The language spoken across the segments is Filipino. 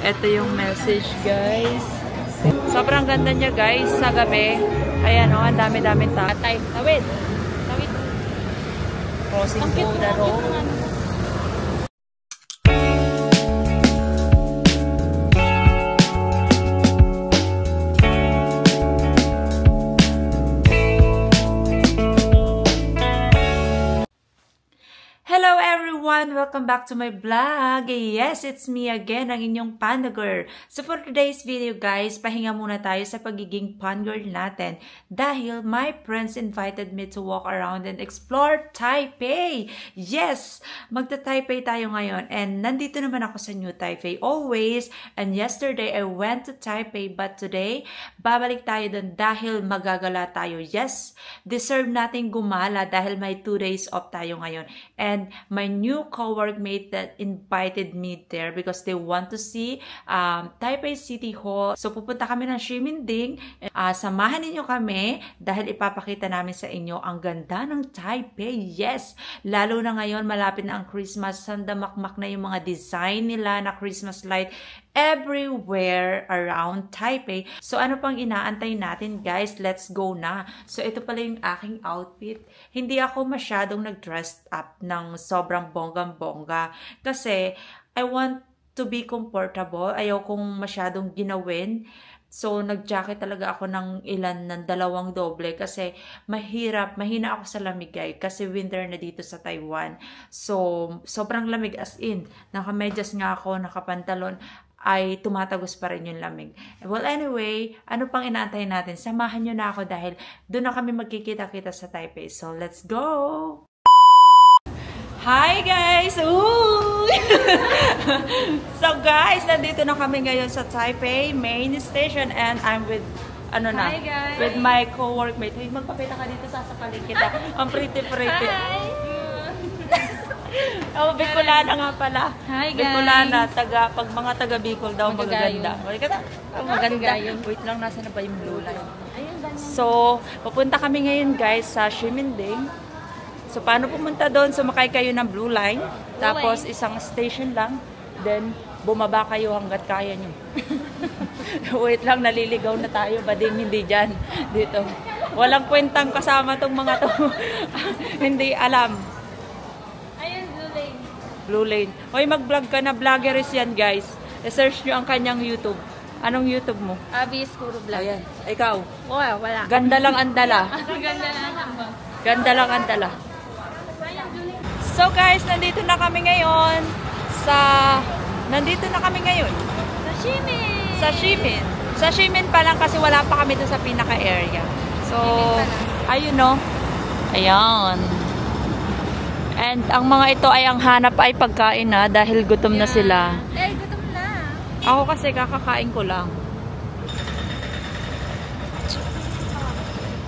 ito yung message, guys. Sobrang ganda niya, guys, sa gabi. Ayan, ang dami-daming tao. Tawid. Crossing po the road. Hello everyone! Welcome back to my vlog! Yes, it's me again, ang inyong Panda Girl. So for today's video guys, pahinga muna tayo sa pagiging Panda Girl natin dahil my friends invited me to walk around and explore Taipei! Yes! Magta-Taipei tayo ngayon and nandito naman ako sa New Taipei always, and yesterday I went to Taipei but today, babalik tayo dun dahil magagala tayo. Yes! Deserve nating gumala dahil may 2 days off tayo ngayon. And my new co-workmate that invited me there because they want to see Taipei City Hall. So pupunta kami ng Ximending. Samahan ninyo kami dahil ipapakita namin sa inyo ang ganda ng Taipei. Yes! Lalo na ngayon, malapit na ang Christmas. Sandamakmak na yung mga design nila na Christmas light everywhere around Taipei. So ano pang inaantay natin guys? Let's go na. So ito pala yung aking outfit. Hindi ako masyadong nag-dressed up ng sobrang bonggang-bongga kasi I want to be comfortable. Ayaw kong masyadong ginawin. So, nag-jacket talaga ako ng ng 2 doble kasi mahina ako sa lamig guys kasi winter na dito sa Taiwan. So, sobrang lamig as in. Nakamedyas nga ako, nakapantalon, ay tumatagos pa rin yung lamig. Well, anyway, ano pang inaantay natin? Samahan nyo na ako dahil doon na kami magkikita-kita sa Taipei. So, let's go! Hi guys! Ooh! So guys, nandito na kami ngayon sa Taipei main station and I'm with Hi guys! With my co-workmate. Hey, magpapita ka dito, sasakalin kita. Ang pretty-pretty. Hi! Oh, Bicolana nga pala. Hi guys! Bicolana, pag mga taga Bicol daw magaganda. Maganda. Wait lang, nasa na ba yung blue line? So, pupunta kami ngayon guys sa Ximending. So, paano pumunta doon? Sumakay kayo ng blue line. Tapos, isang station lang. Then, bumaba kayo hanggat kaya nyo. Wait lang, naliligaw na tayo. Bading hindi dyan. Dito. Walang kwentang kasama tong mga to. Hindi alam. Ayun, blue lane. Blue lane. Hoy, mag-vlog ka na. Vloggeries yan, guys. I-search nyo ang kanyang YouTube. Anong YouTube mo? Abis, puro vlog. Ayan. Ikaw? Wala. Ganda lang ang dala. Ganda na ba? Ganda lang ang dala. So guys, nandito na kami ngayon sa Ximen. Sa Ximen pa lang kasi wala pa kami doon sa pinaka-area. So, ayun no. Ayan. And ang mga ito ay ang hanap ay pagkain na dahil gutom na sila. Gutom na. Ako kasi kakakain ko lang.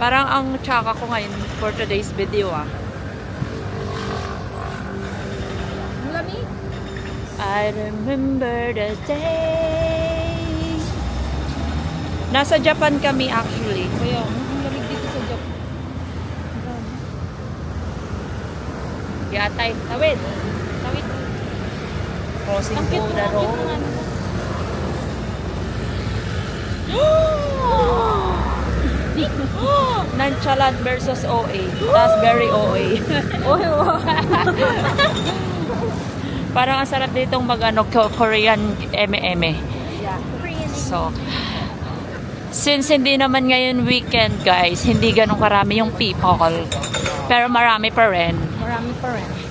Parang ang tsaka ko ngayon for today's video I remember the day. Nasa Japan kami actually. Kaya, ang lamig dito sa Japan. Yatay. Tawid. Crossing po the road. Nonchalant versus OA. That's very OA. Parang ang sarap ditong Korean eme-eme. Yeah. So, since hindi naman ngayon weekend guys, hindi ganun karami yung people. Pero marami pa rin.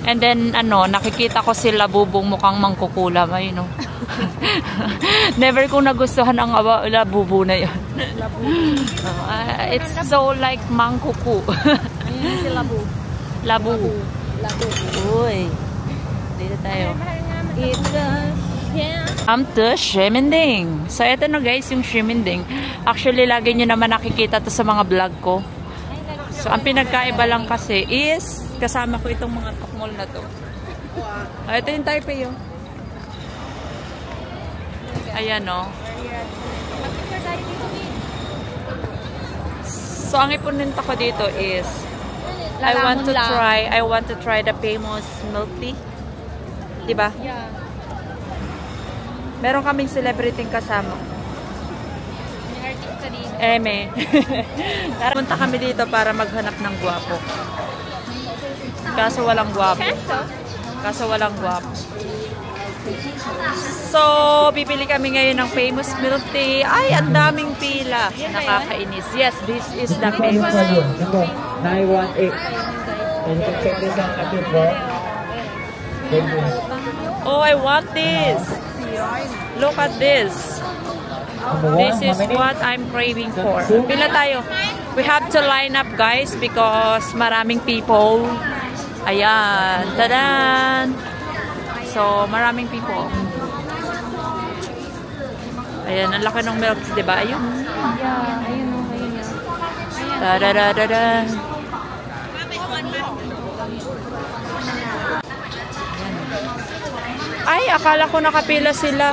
And then, nakikita ko sila bubong mukhang mangkukulam. Ayun, Never kong nagustuhan ang labubo na yun. It's so like mangkuku. Ayun si Labu. Uy. Dito tayo. I'm to Ximending. So, ito na guys, yung Ximending. Actually, lagi nyo naman nakikita to sa mga vlog ko. So, ang pinagkaiba lang kasi is, kasama ko itong mga tukmol na to. Ito yung Taipei, Ayan, So, ang ipunenta ko dito is, I want to try the famous milk tea. Diba? Yeah. Meron kaming celebrity kasama. May artista dito. Eme. Punta kami dito para maghanap ng gwapo. Kaso walang gwapo. Kaso walang gwapo. So, bibili kami ngayon ng famous milk tea. Ay, ang daming pila. Nakakainis. Yes, this is the famous. 918. And you can check this out at your bro. Oh, I want this. Look at this. This is what I'm craving for. Pila tayo. We have to line up, guys, because maraming people. Ayan. Tadan! So, maraming people. Ayan, ang laki ng milk, diba? Ayun. Yeah, ayun o, ayun yan. Da-da-da-da-da. Ay, akala ko nakapila sila.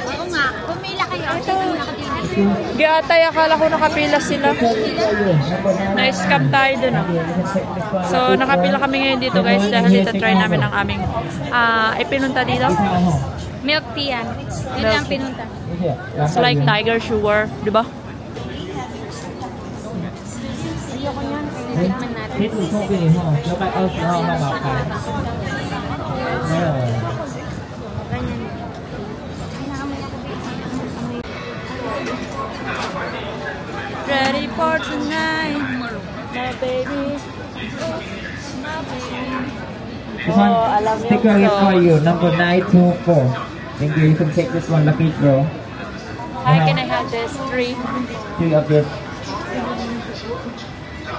Oo nga, pumila kayo. Ito. Giatay, akala ko nakapila sila. Na-scam tayo dun. So, nakapila kami ngayon dito, guys. Dahil dito try namin ang aming ipinunta dito. Milk tea yan. Yun lang pinunta. It's like Tiger Sugar, di ba? Ayoko yan. Kaya naman natin. ที่ถูกโชคดีเหรอแล้วไปเอาสีห้อมาบอกใคร Ganyan. Ready for tonight, my baby. This one, Oh, I love you sticker is so. for you, number 924. Thank you. You can take this one, lucky draw. Hi, can I have this? 3. 3 of this.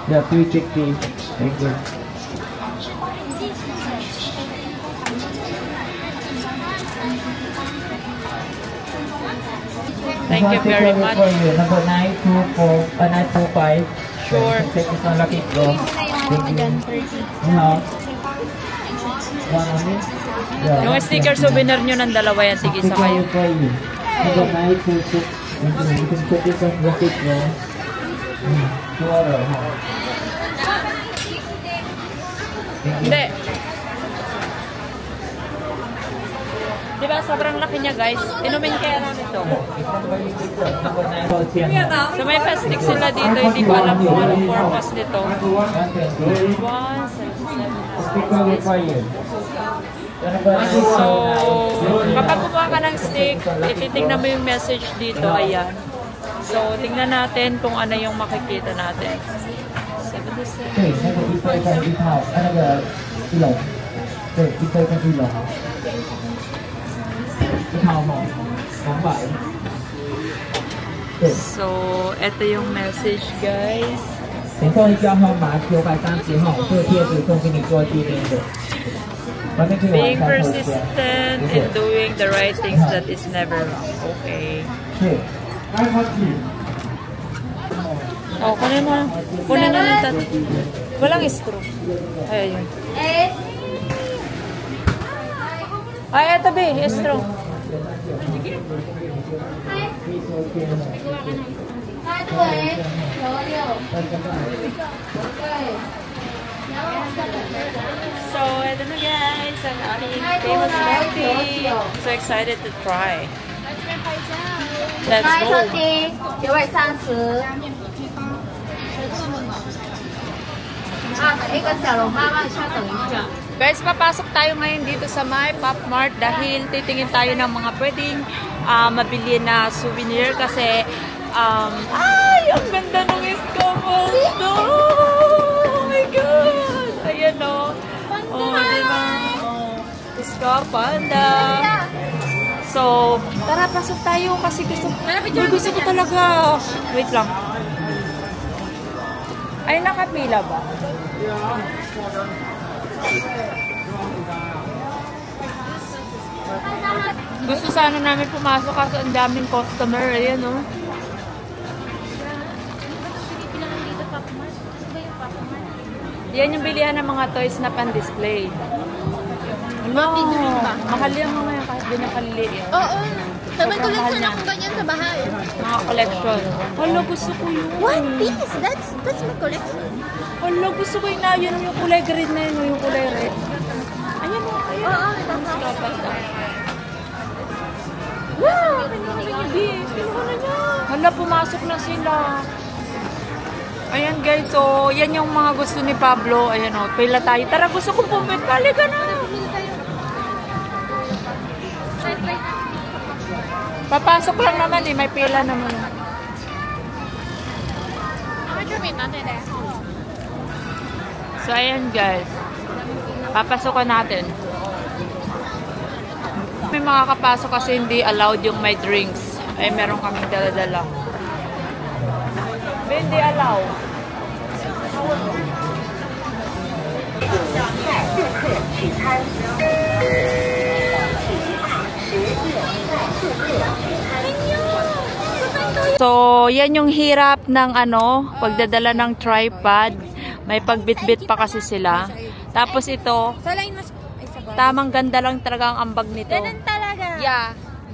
Yeah, 350. Thank you. Thank you very much. For you, number 924, 925. Sure. You can take this one, lucky draw. Thank you. 130. No. One only? Yeah. Yung sticker souvenir nyo ng dalawa yan, tigisa kayo. For you. Number 926. Thank you. You can put this on lucky draw. Tomorrow, huh? Hindi. Diba, sobrang laki niya, guys. Inumin kaya namin ito. So, may pastik sila dito. Hindi ko alam kung anong purpose nito. 177. So, kapag kukuha ka ng stick, ititignan mo yung message dito. Ayan. So, tingnan natin kung ano yung makikita natin. 77. So, ito yung message, guys. 请送一张号码930号，这个贴纸送给你做纪念的。 Being persistent in doing the right things that is never wrong. Okay. 是。Oh, kunin mo. Kunin na natin. Walang straw. Ay, ayun. Ay, eto be, straw. So, eto na guys, ang ating famous coffee. So excited to try. Let's go. 930 一个小笼妈妈稍等一下 Guys, papasok tayo ngayon dito sa My Pop Mart dahil titingin tayo ng mga pwedeng mabili na souvenir kasi ay, ang ganda ng escapades to! Oh my God! Ayan o. Oh, diba? Escapanda. So, tara, pasok tayo kasi gusto ko talaga. Wait lang. Ay, nakapila ba? Gusto sana namin pumasok kasi ang daming customer. Ayan, no? Yan yung bilihan ng mga toys na pan-display. Wow! Mahal yan mga kahit din ang kaliliit. Oo. Sabi collection akong ganyan sa bahay. Mga collection. Hala, gusto ko yun. One piece? That's my collection. Hala, gusto ko yun na yun yung kulay green na yun, yung kulay red. Ayan Hala, pumasok na sila. Ayan guys, so yan yung mga gusto ni Pablo. Ayan o, pila tayo. Tara, gusto kong pumit. Halika na. Papasok lang naman eh, may pila naman. So ayan guys, papasokan natin. May makakapasok kasi hindi allowed yung may drinks. Ay meron kaming dala-dala. Hindi allow. So, yan yung hirap ng pagdadala ng tripod. May pagbitbit pa kasi sila. Tapos ito, tamang ganda lang talaga ang ambag nito. Ganun talaga.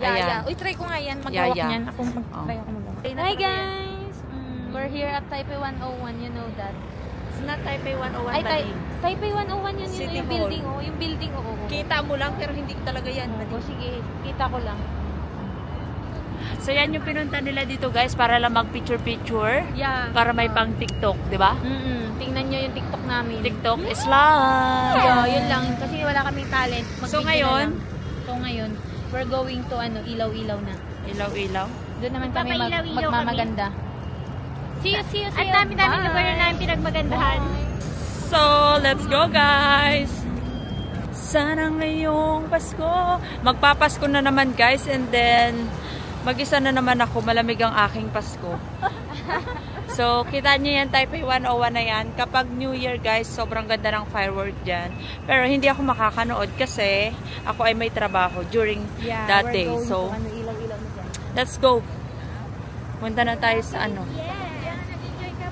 Ayan. Uy, try ko nga yan. Magkawak Yeah. niyan. Ako mag-try ako mag-awak. Hi guys! We're here at Taipei 101. You know that. It's not Taipei 101 Ay, ba? Taipei 101 yun. City Yung Hall. building. Oh, yung building. Oo. Kita mo lang pero hindi talaga yan. O sige, kita ko lang. So yan yung pinunta nila dito guys para lang mag-picture-picture. Yeah. Para may pang TikTok, di ba? Tingnan nyo yung TikTok namin. TikTok is live. Yeah, yun lang. Kasi wala kaming talent. So Mag-video ngayon? na lang. So ngayon, we're going to ilaw-ilaw na. Ilaw-ilaw. Doon naman kami Papailaw-ilaw magmamaganda. See you. At dami-daming lugar na namin pinagmagandahan. So, let's go guys! Sana ngayong Pasko. Magpapasko na naman guys and then mag-isa na naman ako. Malamig ang aking Pasko. So, kita niyo yan, Taipei 101 na yan. Kapag New Year guys, sobrang ganda ng firework dyan. Pero hindi ako makakanood kasi ako ay may trabaho during that day. So, ilaw-ilaw na dyan. let's go. Punta na tayo sa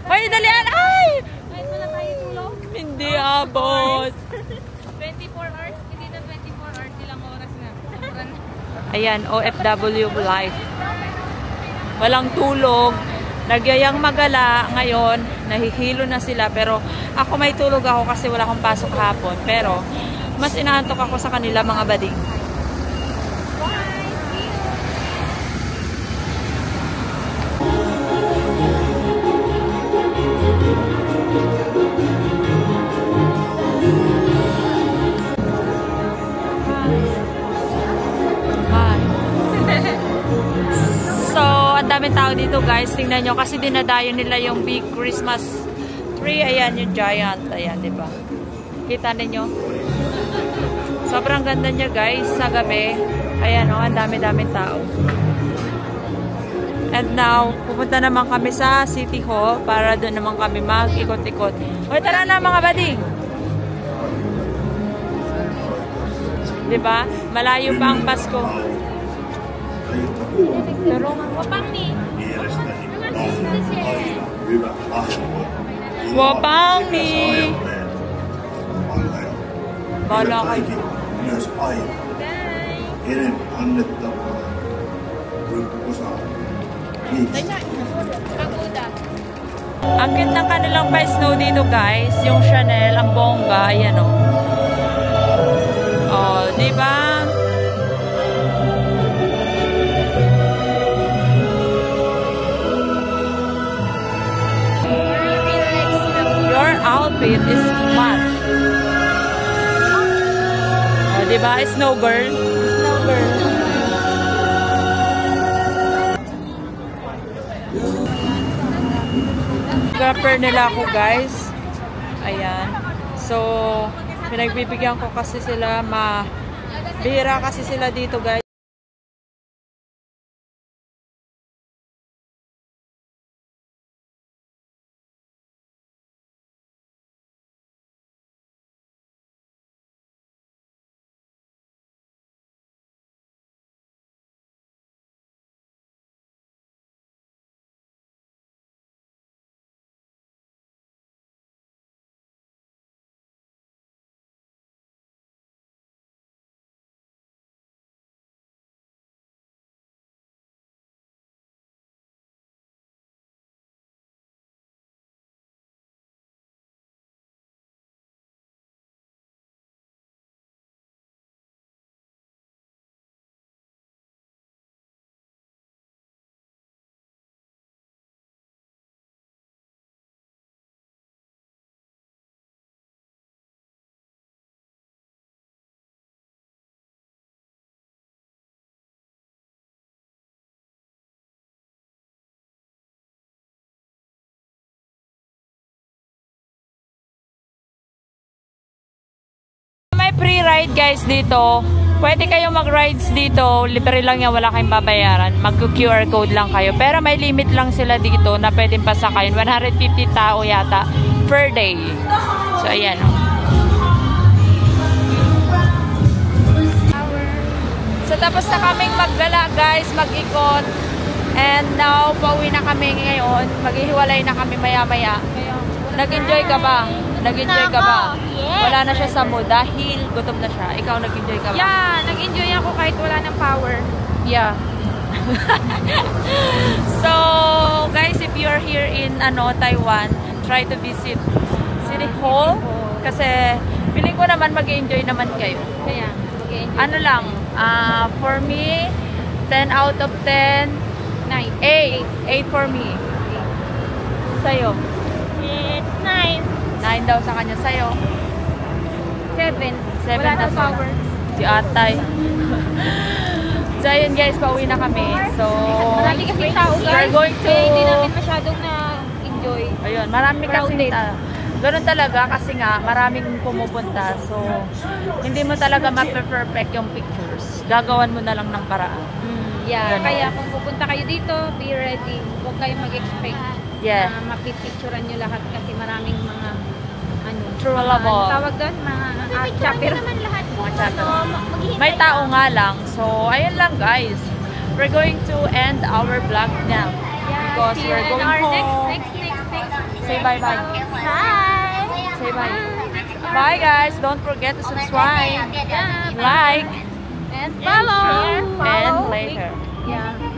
Hoy, dalian! Ay! Kahit wala tayo tulog. Hindi abot. 24 hours? Hindi na 24 hours. Ilang oras na. Ayan, OFW life. Walang tulog. Nagyayang magala ngayon. Nahihilo na sila. Pero ako may tulog ako kasi wala akong pasok hapon. Pero mas inaantok ako sa kanila mga bading. Ang daming tao dito guys, tingnan nyo kasi dinadayo nila yung big Christmas tree. Ayan yung giant, ayan diba, kita ninyo sobrang ganda niya guys sa gabi. Ayan ang dami-daming tao. And now pupunta naman kami sa City Hall para doon naman kami mag-ikot-ikot. O tara na mga bading, diba, malayo pa ang Pasko. Pero wapang ni. Wapang ni. Bala kayo. Ang cute ng kanilang pa-snow dito guys. Yung Chanel, ang bongga. Ayan o. Oh, diba? Outfit is match. Oh, diba? Snow girl. Snow girl. Grapper nila ako guys. Ayan. So, pinagbibigyan ko kasi sila bihira kasi sila dito guys. free ride guys dito. Pwede kayo mag-rides dito. Libre lang yan. Wala kayong babayaran. Mag-QR code lang kayo. Pero may limit lang sila dito na pwedeng pasakayin. 150 tao yata per day. So, ayan. So, tapos na kaming maggala guys. Mag-ikot. And now, pauwi na kami ngayon. Maghihiwalay na kami maya-maya. Nag-enjoy ka ba? Nag-enjoy ka ba? Yes. Wala na siya sa mood dahil gutom na siya. Ikaw, nag-enjoy ka ba? Yeah, nag-enjoy ako kahit wala ng power. Yeah. So, guys, if you're here in Taiwan, try to visit City Hall. Kasi, feeling ko naman mag-enjoy naman kayo. Kaya, mag-enjoy. Ano lang, for me, 10 out of 10, 8. 8 for me. Sa'yo? It's nice. 9 daw sa kanya. Sa'yo? 7. 7 Wala na ng sa power. si Atay. So, ayun guys, pauwi na kami. So, Marami kasing tao guys. we're going to... Kaya hindi namin masyadong na-enjoy. Ayun, marami kasing Crowded. ganun talaga kasi nga, maraming pumupunta. So, hindi mo talaga ma-perfect yung pictures. Gagawan mo na lang ng paraan. Yeah, Ganun. kaya kung pupunta kayo dito, be ready. Huwag kayong mag-expect Yeah. na mapipicturean nyo lahat kasi maraming mga True mga, love. tawag doon, mga chapter. naman lahat po. Mga chapter. Maghihintay May tao nga lang. So, ayun lang guys. We're going to end our vlog now. Because See you we're in going our home. next. Say bye-bye. Bye. Say bye. Bye guys. Don't forget to subscribe, like, And follow. and later. Yeah.